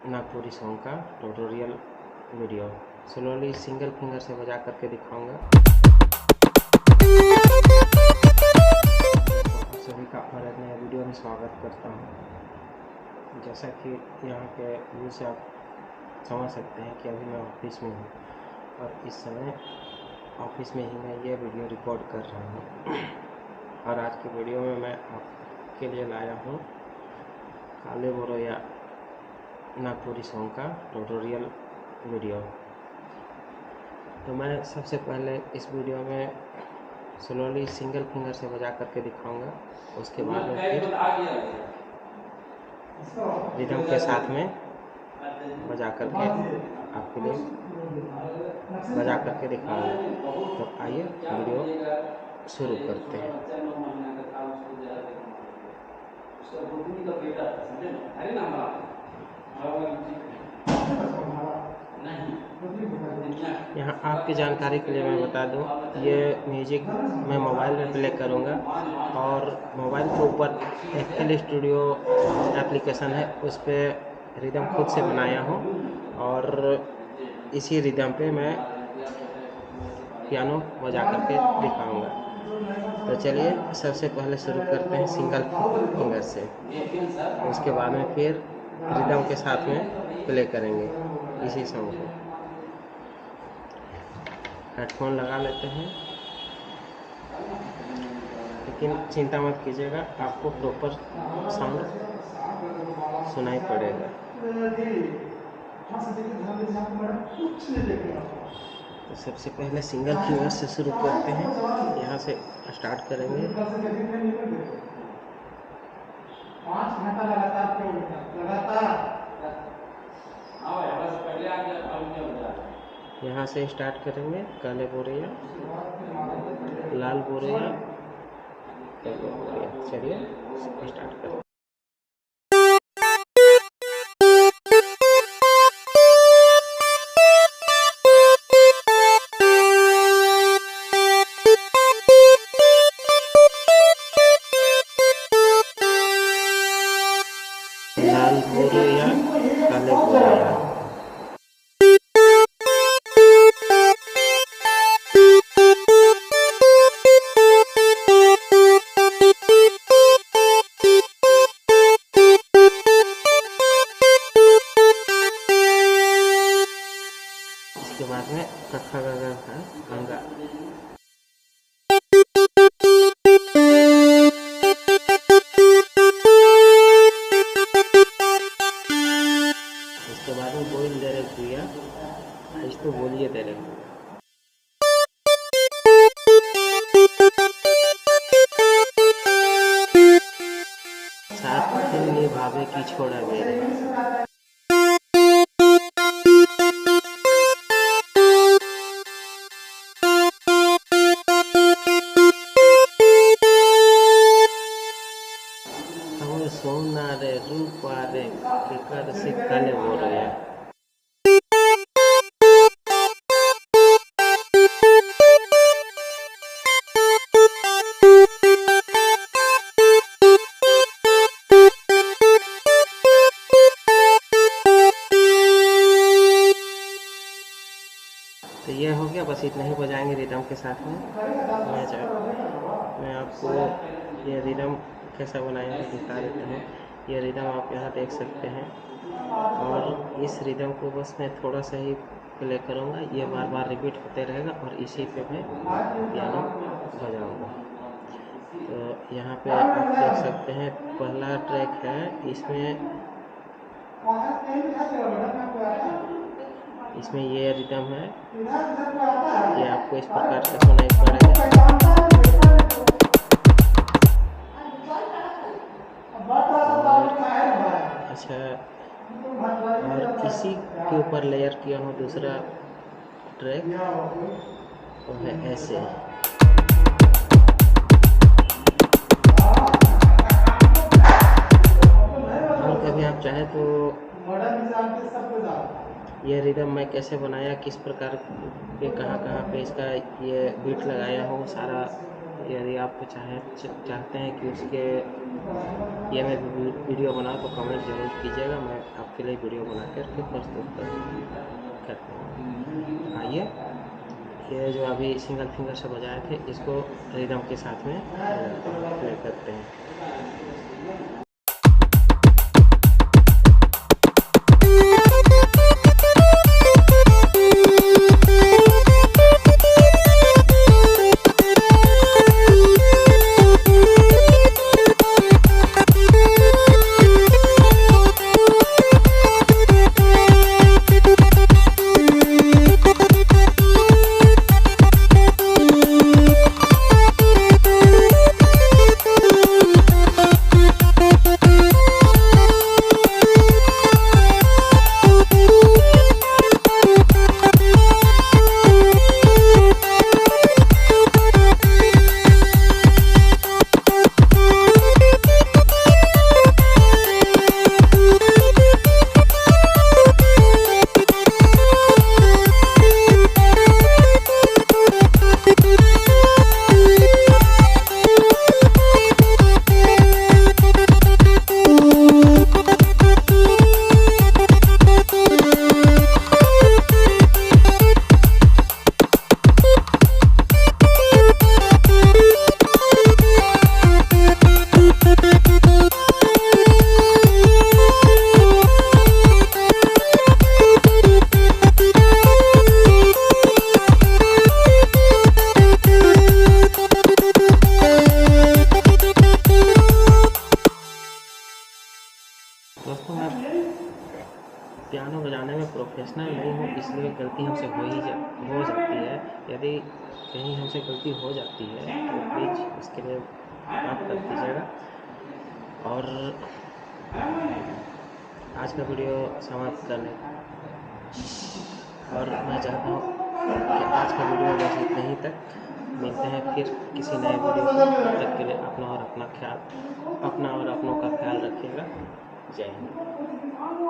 Nagpuri song का tutorial video slowly single finger से बजा करके दिखाऊंगा। आप सभी का और एक नए वीडियो में स्वागत करता हूं। जैसा कि यहाँ के व्यू से आप समझ सकते हैं कि अभी मैं ऑफिस में हूँ और इस समय ऑफिस में ही मैं ये वीडियो रिकॉर्ड कर रहा हूँ। और आज की वीडियो में मैं आपके लिए लाया हूँ काले बोरोया नागपुरी सॉन्ग का ट्यूटोरियल वीडियो। तो मैं सबसे पहले इस वीडियो में स्लोली सिंगल फिंगर से बजा करके दिखाऊंगा। उसके बाद में फिर रिदम के साथ में बजा करके आपके लिए बजा करके दिखाऊंगा। तो आइए वीडियो शुरू करते हैं। यहाँ आपकी जानकारी के लिए मैं बता दूं, ये म्यूजिक मैं मोबाइल में प्ले करूँगा और मोबाइल के ऊपर FL स्टूडियो एप्लीकेशन है, उस पर रिदम खुद से बनाया हूँ और इसी रिदम पे मैं पियानो बजा करके दिखाऊंगा। तो चलिए सबसे पहले शुरू करते हैं सिंगल फिंगर से, उसके बाद में फिर रिदम के साथ में प्ले करेंगे इसी सॉन्ग को। हेडफोन लगा लेते हैं, लेकिन चिंता मत कीजिएगा, आपको प्रॉपर साउंड सुनाई पड़ेगा। तो सबसे पहले सिंगल फिंगर से शुरू करते हैं, यहाँ से स्टार्ट करेंगे। 5 घंटा लगातार यहाँ से स्टार्ट करेंगे। काले बोरैया, लाल बोरैया, काले बोरैया। चलिए स्टार्ट करें। लाल बोरैया, काले बोरैया। इसके बाद में कथा गागा है गंगा। इसके बाद में बोल दे रहे भैया, आज तो बोलिए दे रहे। साथ दिन निभावे की छोड़ा मेरे। सोना रे रूपा रे केकर से काले बोरैया। तो ये हो गया, बस इतना ही बजाएंगे रिदम के साथ में। मैं आपको ये रिदम कैसा बनाया है दिखा देता हूँ। ये रिदम आप यहाँ देख सकते हैं और इस रिदम को बस मैं थोड़ा सा ही प्ले करूँगा, ये बार बार रिपीट होते रहेगा और इसी पे मैं पियानो बजाऊँगा। तो यहाँ पे आप देख सकते हैं पहला ट्रैक है, इसमें ये रिदम है, ये आपको इस प्रकार से सुनाई पड़ेगा। अच्छा, और इसी के ऊपर लेयर किया हूँ दूसरा ट्रैक, वो है ऐसे। और कभी आप चाहे तो ये रिदम मैं कैसे बनाया, किस प्रकार पे, कहाँ पे इसका ये बीट लगाया हूँ, सारा यदि आप चाहते हैं कि उसके ये मैं वीडियो बनाऊँ तो कमेंट ज़रूर कीजिएगा, मैं आपके लिए वीडियो बना करके प्रस्तुत करते हैं। आइए, ये जो अभी सिंगल फिंगर से बजाए थे इसको रिदम के साथ में प्ले करते हैं। दोस्तों, मैं पियानो बजाने में प्रोफेशनल नहीं हूँ, इसलिए गलती हमसे हो जाती है। यदि कहीं हमसे गलती हो जाती है तो प्लीज़ इसके लिए माफ़ कर दीजिएगा। और आज का वीडियो समाप्त करने और मैं चाहता हूँ कि आज का वीडियो बस इतना ही तक। मिलते हैं फिर किसी नए वीडियो में। तब तक के लिए अपना और अपनों का ख्याल रखिएगा। जय हिंद।